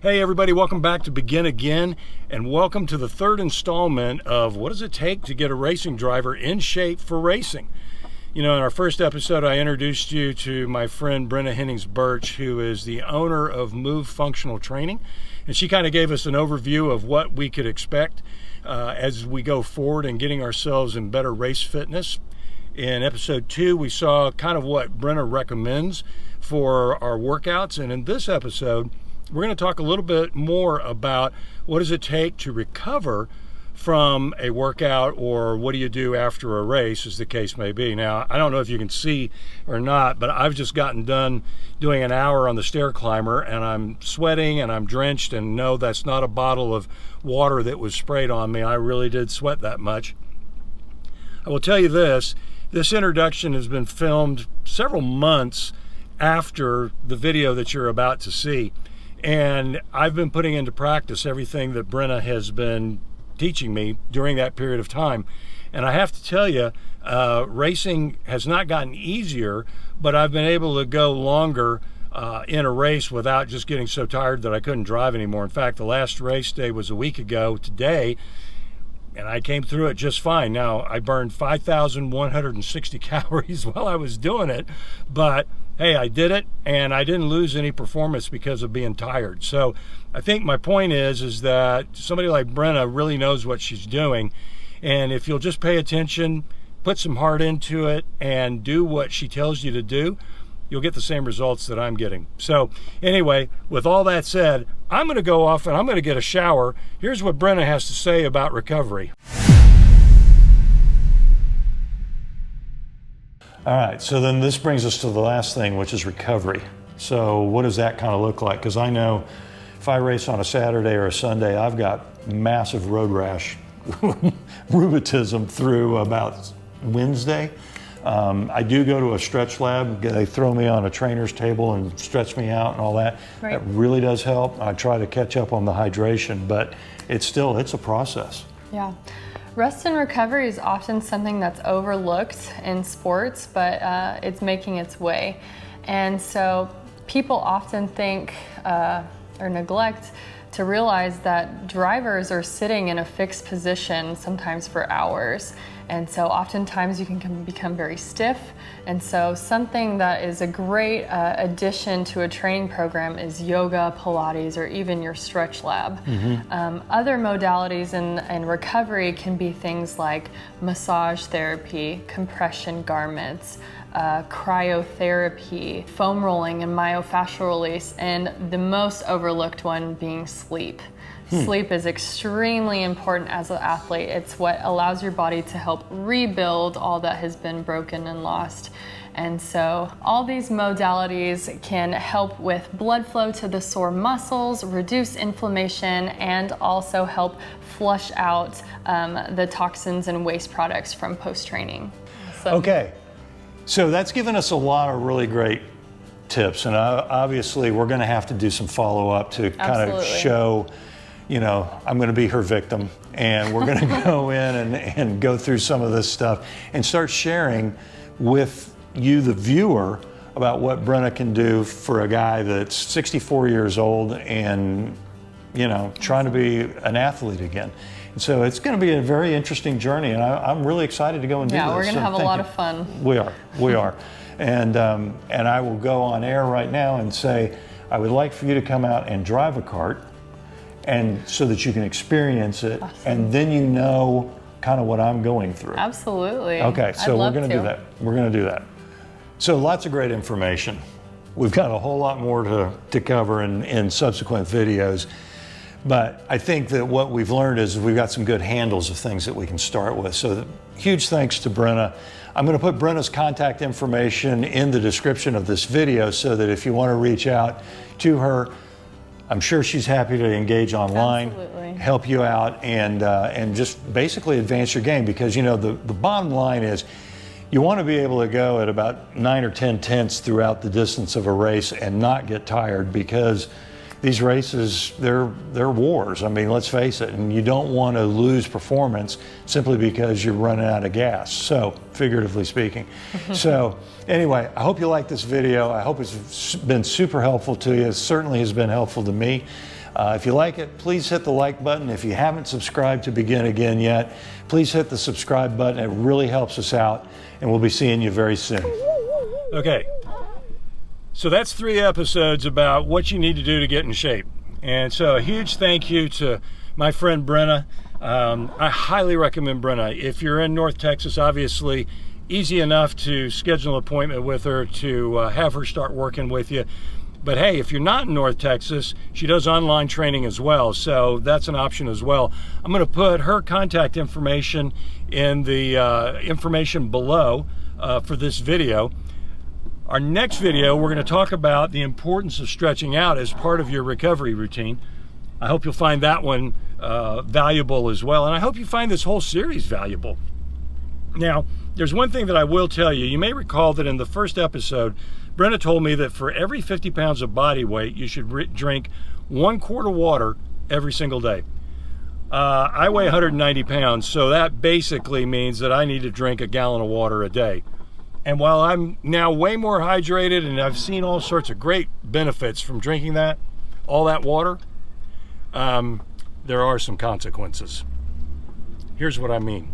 Hey everybody, welcome back to Begin Again, and welcome to the third installment of what does it take to get a racing driver in shape for racing. You know, in our first episode, I introduced you to my friend Brenna Hennings Burch, who is the owner of Move Functional Training, and she kind of gave us an overview of what we could expect as we go forward in getting ourselves in better race fitness. In episode 2, we saw kind of what Brenna recommends for our workouts, and in this episode, we're going to talk a little bit more about what does it take to recover from a workout, or what do you do after a race, as the case may be. Now, I don't know if you can see or not, but I've just gotten done doing an hour on the stair climber, and I'm sweating and I'm drenched, and no, that's not a bottle of water that was sprayed on me. I really did sweat that much. I will tell you this introduction has been filmed several months after the video that you're about to see. And I've been putting into practice everything that Brenna has been teaching me during that period of time. And I have to tell you, racing has not gotten easier, but I've been able to go longer in a race without just getting so tired that I couldn't drive anymore. In fact, the last race day was a week ago today, and I came through it just fine. Now, I burned 5,160 calories while I was doing it, but hey, I did it, and I didn't lose any performance because of being tired. So I think my point is that somebody like Brenna really knows what she's doing, and if you'll just pay attention, put some heart into it, and do what she tells you to do, you'll get the same results that I'm getting. So anyway, with all that said, I'm going to go off and I'm going to get a shower. Here's what Brenna has to say about recovery. All right, so then this brings us to the last thing, which is recovery. So what does that kind of look like? Because I know if I race on a Saturday or a Sunday, I've got massive road rash rheumatism through about Wednesday. I do go to a stretch lab. They throw me on a trainer's table and stretch me out and all that. Right. That really does help. I try to catch up on the hydration, but it's a process. Yeah. Rest and recovery is often something that's overlooked in sports, but it's making its way. And so people often think or neglect to realize that drivers are sitting in a fixed position sometimes for hours. And so oftentimes you can become very stiff. And so something that is a great addition to a training program is yoga, Pilates, or even your stretch lab. Mm-hmm. Other modalities in recovery can be things like massage therapy, compression garments, cryotherapy, foam rolling, and myofascial release, and the most overlooked one being sleep. Sleep is extremely important as an athlete. It's what allows your body to help rebuild all that has been broken and lost. And so all these modalities can help with blood flow to the sore muscles, reduce inflammation, and also help flush out the toxins and waste products from post-training. Okay, so that's given us a lot of really great tips, and obviously we're going to have to do some follow-up to kind of show, you know, I'm going to be her victim, and we're going to go in and go through some of this stuff and start sharing with you, the viewer, about what Brenna can do for a guy that's 64 years old and, you know, trying to be an athlete again. And so it's going to be a very interesting journey, and I'm really excited to go and do this. Yeah, we're going to have a lot of fun. We are. And I will go on air right now and say, I would like for you to come out and drive a kart, and so that you can experience it, awesome. And then you know kind of what I'm going through. Absolutely. Okay, so we're going to do that. We're going to do that. So lots of great information. We've got a whole lot more to cover in subsequent videos, but I think that what we've learned is we've got some good handles of things that we can start with. So huge thanks to Brenna. I'm going to put Brenna's contact information in the description of this video so that if you want to reach out to her, I'm sure she's happy to engage online, absolutely. Help you out, and just basically advance your game, because, you know, the bottom line is you want to be able to go at about 9 or 10 tenths throughout the distance of a race and not get tired, because these races, they're wars. I mean, let's face it, and you don't want to lose performance simply because you're running out of gas, so figuratively speaking. So anyway, I hope you like this video. I hope it's been super helpful to you. It certainly has been helpful to me. If you like it, please hit the like button. If you haven't subscribed to Begin Again yet, please hit the subscribe button. It really helps us out, and we'll be seeing you very soon. Okay, so that's 3 episodes about what you need to do to get in shape. And so a huge thank you to my friend Brenna. I highly recommend Brenna. If you're in North Texas, obviously easy enough to schedule an appointment with her to have her start working with you. But hey, if you're not in North Texas, she does online training as well, so that's an option as well. I'm going to put her contact information in the information below for this video. Our next video, we're going to talk about the importance of stretching out as part of your recovery routine. I hope you'll find that one valuable as well, and I hope you find this whole series valuable. Now, there's one thing that I will tell you. You may recall that in the first episode, Brenna told me that for every 50 pounds of body weight, you should drink 1 quart of water every single day. I weigh 190 pounds, so that basically means that I need to drink a gallon of water a day. And while I'm now way more hydrated and I've seen all sorts of great benefits from drinking all that water, there are some consequences. Here's what I mean.